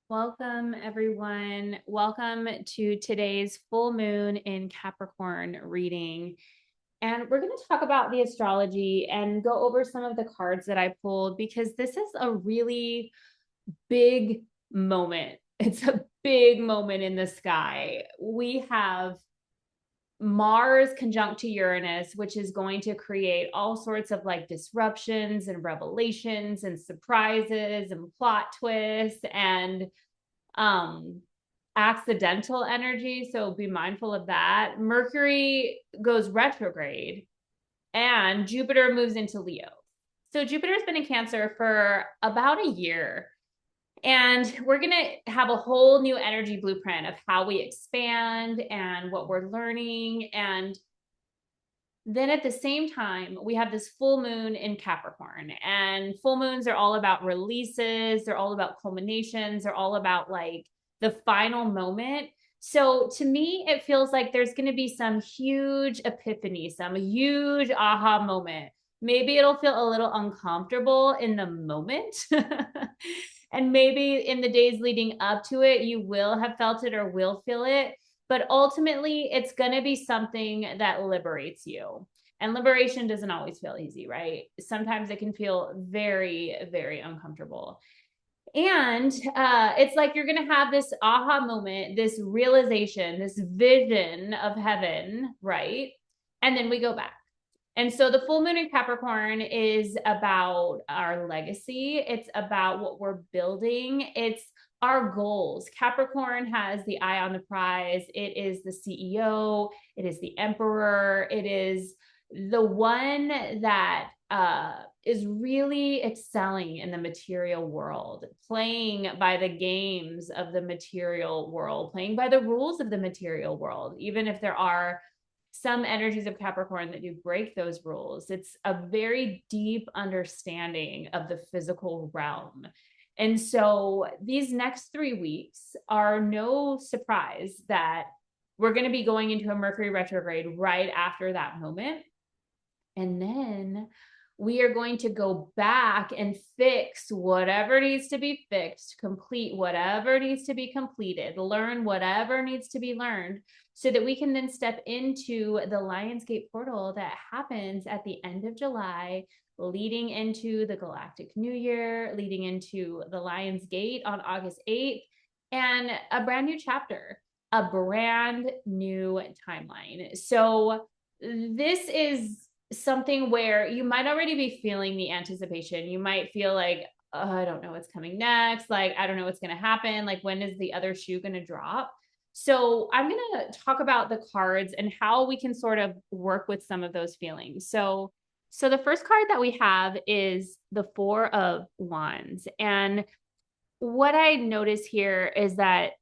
Welcome, everyone. Welcome to today's full moon in Capricorn reading. And we're going to talk about the astrology and go over some of the cards that I pulled because this is a really big moment. It's a big moment in the sky. We have Mars conjunct to Uranus, which is going to create all sorts of like disruptions and revelations and surprises and plot twists and um accidental energy, so be mindful of that. Mercury goes retrograde and Jupiter moves into Leo. So Jupiter's been in Cancer for about a year, and we're going to have a whole new energy blueprint of how we expand and what we're learning. And then at the same time, we have this full moon in Capricorn, and full moons are all about releases. They're all about culminations. They're all about like the final moment. So to me, it feels like there's going to be some huge epiphany, some huge aha moment. Maybe it'll feel a little uncomfortable in the moment. And maybe in the days leading up to it, you will have felt it or will feel it, but ultimately it's going to be something that liberates you. And liberation doesn't always feel easy, right? Sometimes it can feel very, very uncomfortable. And it's like you're going to have this aha moment, this realization, this vision of heaven, right? And then we go back. And so the full moon in Capricorn is about our legacy. It's about what we're building. It's our goals. Capricorn has the eye on the prize. It is the CEO. It is the emperor. It is the one that is really excelling in the material world, playing by the games of the material world, playing by the rules of the material world, even if there are some energies of Capricorn that do break those rules. It's a very deep understanding of the physical realm. And so these next 3 weeks are no surprise that we're going to be going into a Mercury retrograde right after that moment. And then we are going to go back and fix whatever needs to be fixed, complete whatever needs to be completed, learn whatever needs to be learned, so that we can then step into the Lionsgate portal that happens at the end of July, leading into the Galactic New Year, leading into the Lionsgate on August 8th, and a brand new chapter, a brand new timeline. So this is something where you might already be feeling the anticipation. You might feel like, oh, I don't know what's coming next. Like, I don't know what's going to happen. Like, when is the other shoe going to drop? So I'm going to talk about the cards and how we can sort of work with some of those feelings. So the first card that we have is the Four of Wands. And what I notice here is that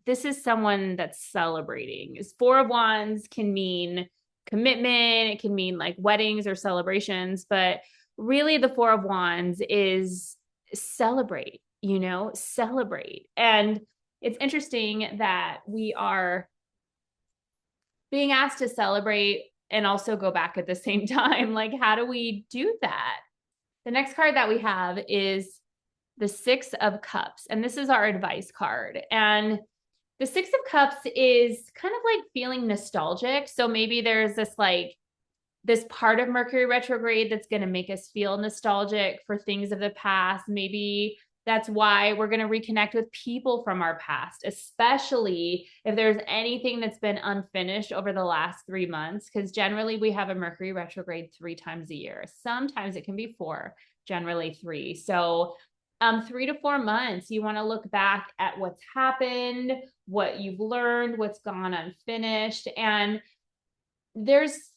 this is someone that's celebrating. Four of Wands can mean commitment, it can mean like weddings or celebrations, but really the Four of Wands is celebrate, celebrate. And it's interesting that we are being asked to celebrate and also go back at the same time. Like, how do we do that? The next card that we have is the Six of Cups, and this is our advice card. And the Six of Cups is kind of like feeling nostalgic. So maybe there's this part of Mercury retrograde that's going to make us feel nostalgic for things of the past. Maybe that's why we're going to reconnect with people from our past, especially if there's anything that's been unfinished over the last 3 months, because generally we have a Mercury retrograde 3 times a year. Sometimes it can be 4, generally 3. So 3 to 4 months, you want to look back at what's happened, what you've learned, what's gone unfinished. And there's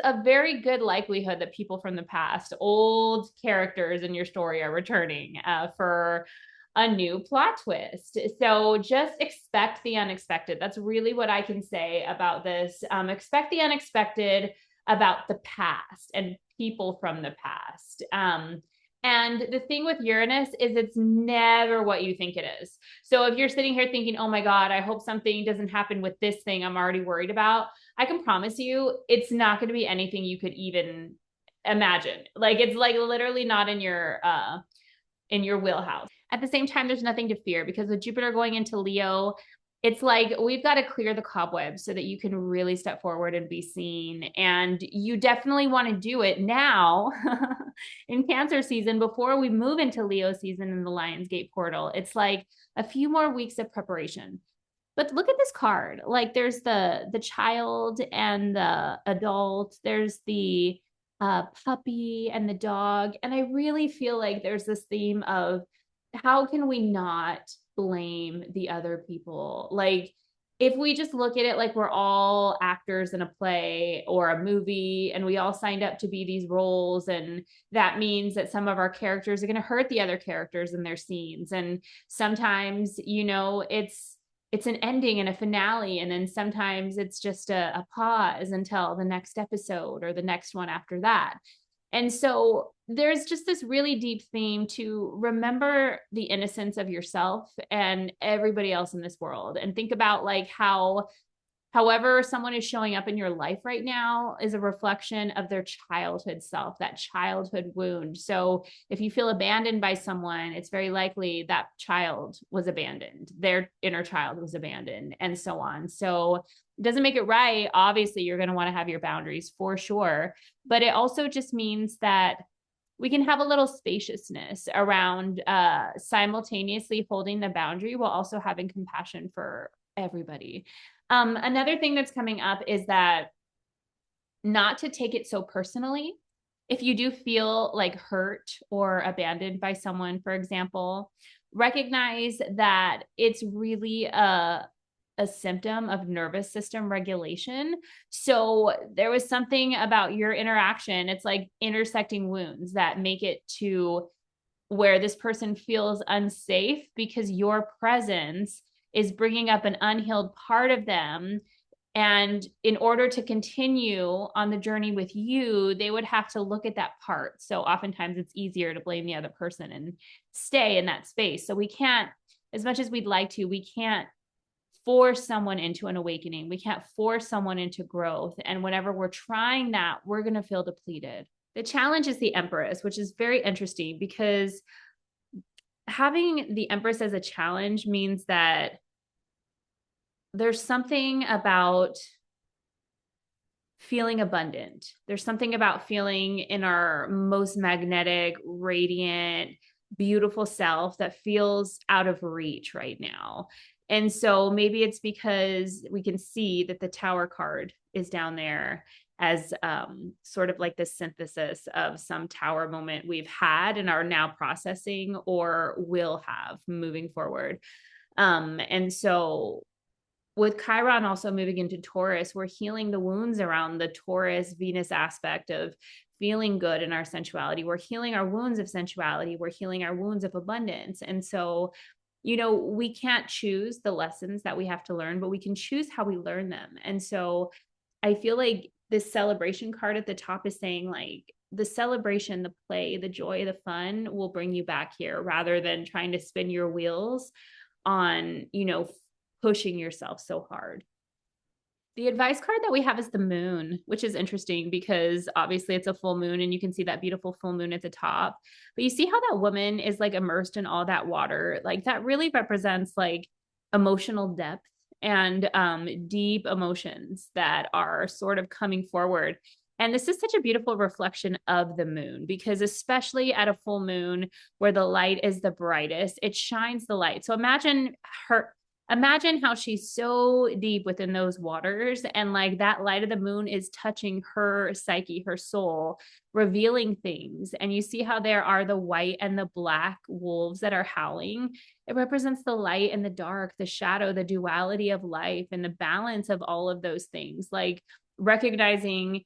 a very good likelihood that people from the past, old characters in your story, are returning for a new plot twist. So just expect the unexpected. That's really what I can say about this. Expect the unexpected about the past and people from the past. And the thing with Uranus is it's never what you think it is. So if you're sitting here thinking, oh my God, I hope something doesn't happen with this thing I'm already worried about, I can promise you it's not going to be anything you could even imagine. Like, it's like literally not in your wheelhouse. At the same time, there's nothing to fear because with Jupiter going into Leo, it's like we've got to clear the cobwebs so that you can really step forward and be seen. And you definitely want to do it now in Cancer season before we move into Leo season in the Lionsgate portal. It's like a few more weeks of preparation. But look at this card. Like there's the child and the adult. There's the puppy and the dog. And I really feel like there's this theme of how can we not blame the other people? Like if we just look at it like we're all actors in a play or a movie and we all signed up to be these roles, and that means that some of our characters are going to hurt the other characters in their scenes. And sometimes, it's an ending and a finale, and then sometimes it's just a pause until the next episode or the next one after that. And so there's just this really deep theme to remember the innocence of yourself and everybody else in this world, and think about like how however someone is showing up in your life right now is a reflection of their childhood self, that childhood wound. So if you feel abandoned by someone, it's very likely that child was abandoned, their inner child was abandoned, and so on. So it doesn't make it right. Obviously, you're going to want to have your boundaries for sure, but it also just means that we can have a little spaciousness around simultaneously holding the boundary while also having compassion for everybody. Another thing that's coming up is that not to take it so personally. If you do feel like hurt or abandoned by someone, for example, recognize that it's really a symptom of nervous system regulation. So there was something about your interaction. It's like intersecting wounds that make it to where this person feels unsafe because your presence is bringing up an unhealed part of them. And in order to continue on the journey with you, they would have to look at that part. So oftentimes it's easier to blame the other person and stay in that space. So we can't, as much as we'd like to, we can't force someone into an awakening. We can't force someone into growth. And whenever we're trying that, we're going to feel depleted. The challenge is the Empress, which is very interesting because having the Empress as a challenge means that there's something about feeling abundant. There's something about feeling in our most magnetic, radiant, beautiful self that feels out of reach right now. And so maybe it's because we can see that the Tower card is down there as sort of like the synthesis of some Tower moment we've had and are now processing or will have moving forward. And so with Chiron also moving into Taurus, we're healing the wounds around the Taurus Venus aspect of feeling good in our sensuality. We're healing our wounds of sensuality. We're healing our wounds of abundance. And so, we can't choose the lessons that we have to learn, but we can choose how we learn them. And so I feel like this celebration card at the top is saying like the celebration, the play, the joy, the fun will bring you back here rather than trying to spin your wheels on, pushing yourself so hard. The advice card that we have is the moon, which is interesting because obviously it's a full moon and you can see that beautiful full moon at the top. But you see how that woman is like immersed in all that water. Like that really represents like emotional depth and deep emotions that are sort of coming forward. And this is such a beautiful reflection of the moon because especially at a full moon where the light is the brightest, it shines the light. So imagine how she's so deep within those waters and like that light of the moon is touching her psyche, her soul, revealing things. And you see how there are the white and the black wolves that are howling. It represents the light and the dark, the shadow, the duality of life and the balance of all of those things, like recognizing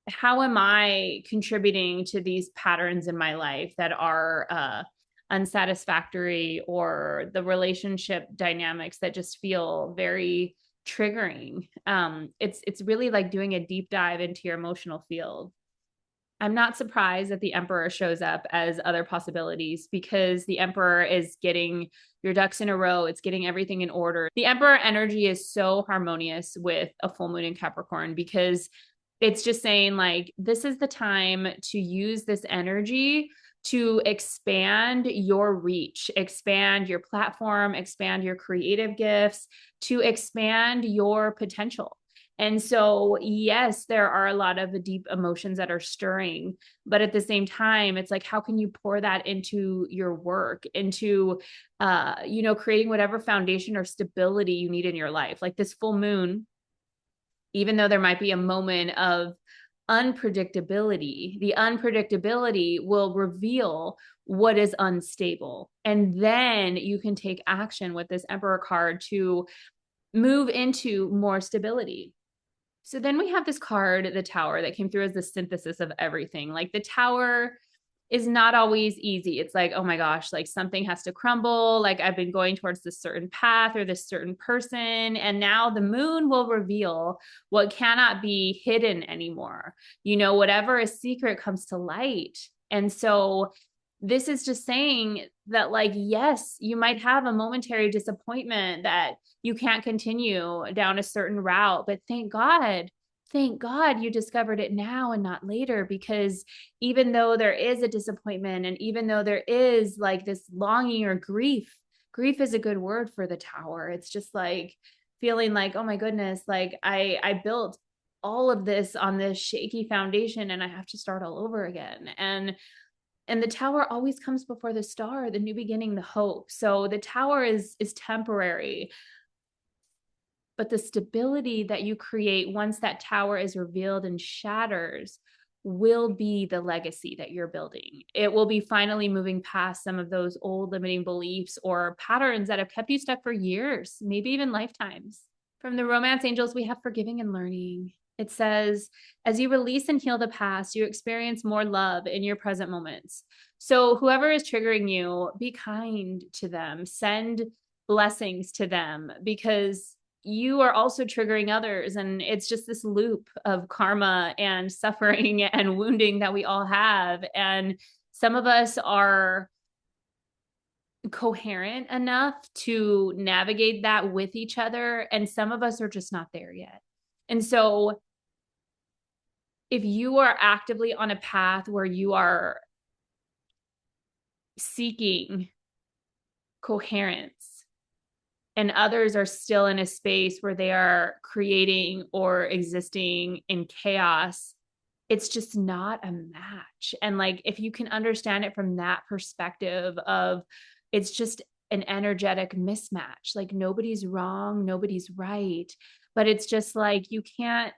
how am I contributing to these patterns in my life that are unsatisfactory, or the relationship dynamics that just feel very triggering. It's really like doing a deep dive into your emotional field. I'm not surprised that the Emperor shows up as other possibilities because the Emperor is getting your ducks in a row. It's getting everything in order. The Emperor energy is so harmonious with a full moon in Capricorn because it's just saying like, this is the time to use this energy to expand your reach, expand your platform, expand your creative gifts, to expand your potential. And so, yes, there are a lot of the deep emotions that are stirring, but at the same time, it's like, how can you pour that into your work, into, creating whatever foundation or stability you need in your life? Like this full moon, even though there might be a moment of unpredictability, the unpredictability will reveal what is unstable. And then you can take action with this Emperor card to move into more stability. So then we have this card, the Tower, that came through as the synthesis of everything. Like the Tower is not always easy. It's like, oh my gosh, like something has to crumble. Like I've been going towards this certain path or this certain person. And now the moon will reveal what cannot be hidden anymore. Whatever is secret comes to light. And so this is just saying that, like, yes, you might have a momentary disappointment that you can't continue down a certain route, but thank God you discovered it now and not later, because even though there is a disappointment and even though there is like this longing or grief is a good word for the Tower. It's just like feeling like, oh my goodness, like I built all of this on this shaky foundation and I have to start all over again. And the Tower always comes before the star, the new beginning, the hope. So the Tower is temporary, but the stability that you create once that Tower is revealed and shatters will be the legacy that you're building. It will be finally moving past some of those old limiting beliefs or patterns that have kept you stuck for years, maybe even lifetimes. From the Romance Angels, we have forgiving and learning. It says, as you release and heal the past, you experience more love in your present moments. So whoever is triggering you, be kind to them, send blessings to them, because you are also triggering others. And it's just this loop of karma and suffering and wounding that we all have. And some of us are coherent enough to navigate that with each other, and some of us are just not there yet. And so if you are actively on a path where you are seeking coherence and others are still in a space where they are creating or existing in chaos, it's just not a match. And like, if you can understand it from that perspective of, it's just an energetic mismatch, like nobody's wrong, nobody's right, but it's just like, you can't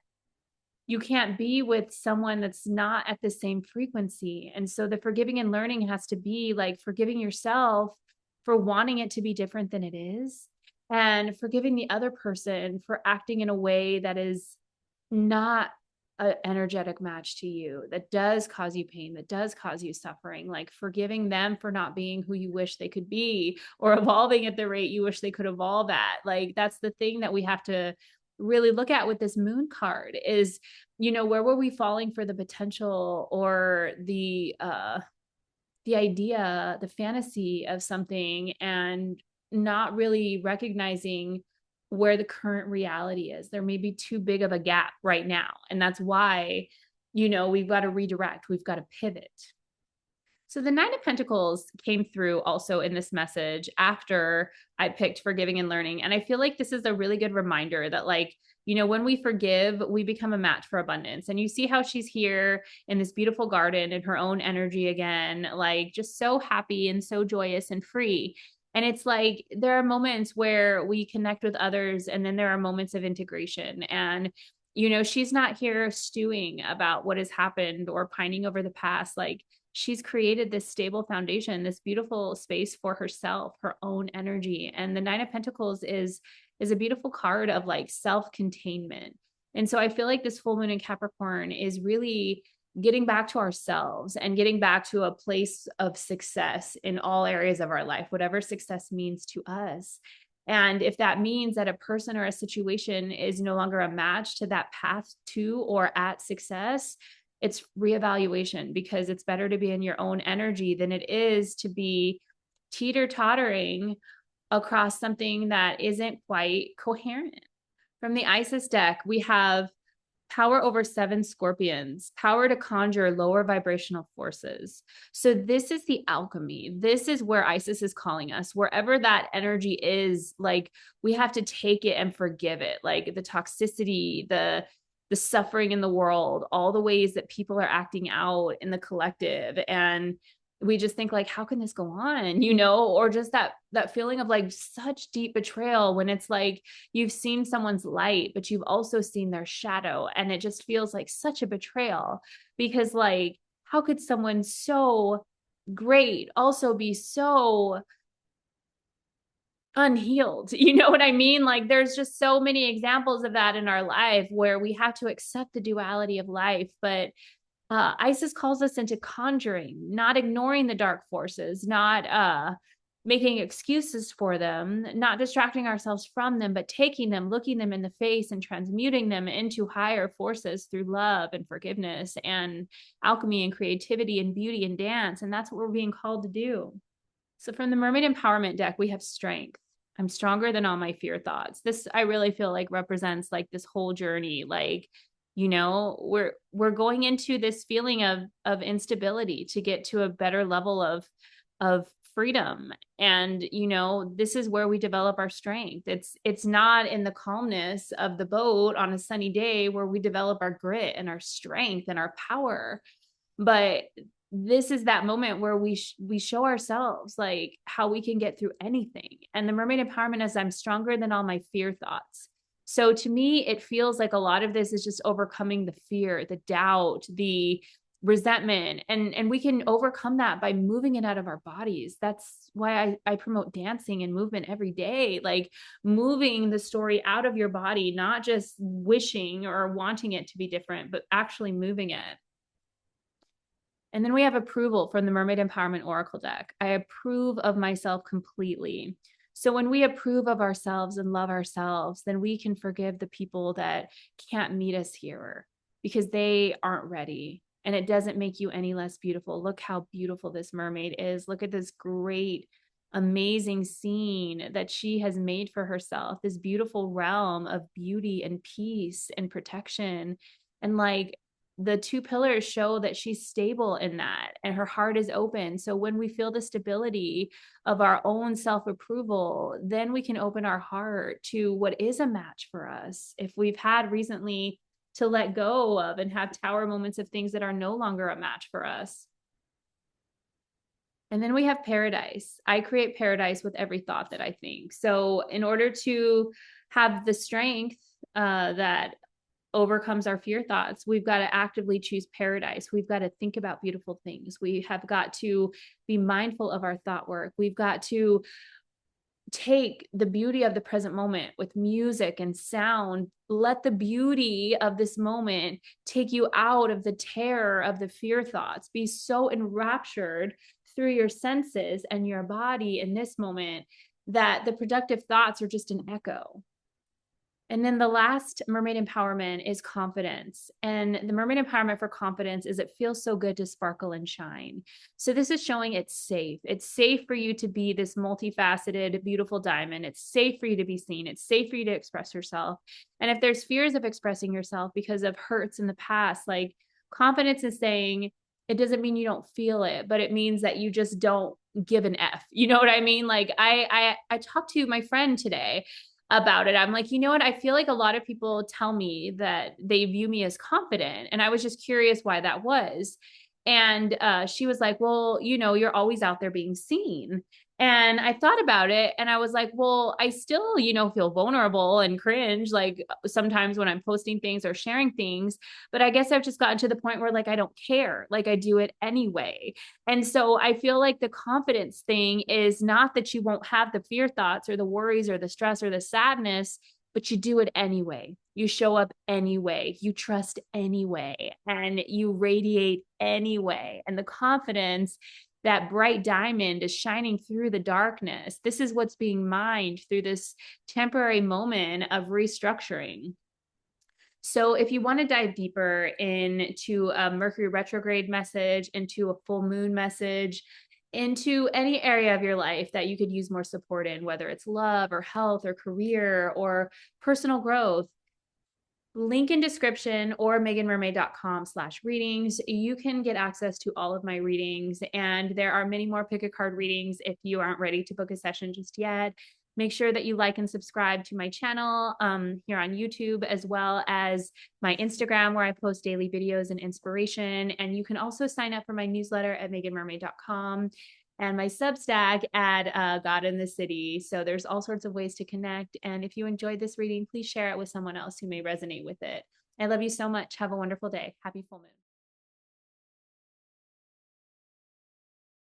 be with someone that's not at the same frequency. And so the forgiving and learning has to be like forgiving yourself for wanting it to be different than it is, and forgiving the other person for acting in a way that is not an energetic match to you, that does cause you pain, that does cause you suffering. Like forgiving them for not being who you wish they could be, or evolving at the rate you wish they could evolve at. Like that's the thing that we have to really look at with this moon card is, where were we falling for the potential or the idea, the fantasy of something, and not really recognizing where the current reality is. There may be too big of a gap right now. And that's why, we've got to redirect, we've got to pivot. So the Nine of Pentacles came through also in this message after I picked forgiving and learning. And I feel like this is a really good reminder that, like, when we forgive, we become a match for abundance. And you see how she's here in this beautiful garden in her own energy again, like just so happy and so joyous and free. And it's like, there are moments where we connect with others, and then there are moments of integration. And, she's not here stewing about what has happened or pining over the past. Like, she's created this stable foundation, this beautiful space for herself, her own energy. And the Nine of Pentacles is a beautiful card of like self-containment. And so I feel like this full moon in Capricorn is really getting back to ourselves and getting back to a place of success in all areas of our life, whatever success means to us. And if that means that a person or a situation is no longer a match to that path to or at success, it's reevaluation, because it's better to be in your own energy than it is to be teeter-tottering across something that isn't quite coherent. From the Isis deck, we have power over 7 scorpions, power to conjure lower vibrational forces. So this is the alchemy. This is where Isis is calling us. Wherever that energy is, like, we have to take it and forgive it. Like the toxicity, the suffering in the world, all the ways that people are acting out in the collective, and we just think like, how can this go on, or just that feeling of like such deep betrayal when it's like you've seen someone's light but you've also seen their shadow, and it just feels like such a betrayal, because like, how could someone so great also be so unhealed? You know what I mean? Like, there's just so many examples of that in our life where we have to accept the duality of life. But Isis calls us into conjuring, not ignoring the dark forces, not making excuses for them, not distracting ourselves from them, but taking them, looking them in the face, and transmuting them into higher forces through love and forgiveness and alchemy and creativity and beauty and dance. And that's what we're being called to do. So from the Mermaid Empowerment deck, we have strength. I'm stronger than all my fear thoughts. This, I really feel like, represents like this whole journey. Like, we're going into this feeling of instability to get to a better level of freedom. And this is where we develop our strength. It's not in the calmness of the boat on a sunny day where we develop our grit and our strength and our power, but this is that moment where we show ourselves like how we can get through anything. And the Mermaid Empowerment is, I'm stronger than all my fear thoughts. So to me, it feels like a lot of this is just overcoming the fear, the doubt, the resentment, and we can overcome that by moving it out of our bodies. That's why I promote dancing and movement every day, like moving the story out of your body, not just wishing or wanting it to be different, but actually moving it. And then we have approval from the Mermaid Empowerment Oracle deck. I approve of myself completely. So when we approve of ourselves and love ourselves, then we can forgive the people that can't meet us here because they aren't ready. And it doesn't make you any less beautiful. Look how beautiful this mermaid is. Look at this great, amazing scene that she has made for herself, this beautiful realm of beauty and peace and protection. And like, the 2 pillars show that she's stable in that, and her heart is open. So when we feel the stability of our own self-approval, then we can open our heart to what is a match for us. If we've had recently to let go of and have tower moments of things that are no longer a match for us. And then we have paradise. I create paradise with every thought that I think. So in order to have the strength that overcomes our fear thoughts, we've got to actively choose paradise. We've got to think about beautiful things. We have got to be mindful of our thought work. We've got to take the beauty of the present moment with music and sound. Let the beauty of this moment take you out of the terror of the fear thoughts. Be so enraptured through your senses and your body in this moment that the productive thoughts are just an echo. And then the last Mermaid Empowerment is confidence. And the Mermaid Empowerment for confidence is, it feels so good to sparkle and shine. So this is showing it's safe. It's safe for you to be this multifaceted, beautiful diamond. It's safe for you to be seen. It's safe for you to express yourself. And if there's fears of expressing yourself because of hurts in the past, like, confidence is saying, it doesn't mean you don't feel it, but it means that you just don't give an F. You know what I mean? Like, I talked to my friend today about it. I'm like, you know what? I feel like a lot of people tell me that they view me as confident. And I was just curious why that was. And she was like, well, you're always out there being seen. And I thought about it and I was like, well, I still, feel vulnerable and cringe, like sometimes when I'm posting things or sharing things, but I guess I've just gotten to the point where like, I don't care, like I do it anyway. And so I feel like the confidence thing is not that you won't have the fear thoughts or the worries or the stress or the sadness, but you do it anyway. You show up anyway, you trust anyway, and you radiate anyway. And the confidence, that bright diamond, is shining through the darkness. This is what's being mined through this temporary moment of restructuring. So if you want to dive deeper into a Mercury retrograde message, into a full moon message, into any area of your life that you could use more support in, whether it's love or health or career or personal growth, Link in description or meganmermaid.com/readings. You can get access to all of my readings, and there are many more pick a card readings if you aren't ready to book a session just yet. Make sure that you like and subscribe to my channel here on YouTube, as well as my Instagram, where I post daily videos and inspiration. And you can also sign up for my newsletter at meganmermaid.com and my Substack at God in the City. So there's all sorts of ways to connect. And if you enjoyed this reading, please share it with someone else who may resonate with it. I love you so much. Have a wonderful day. Happy full moon.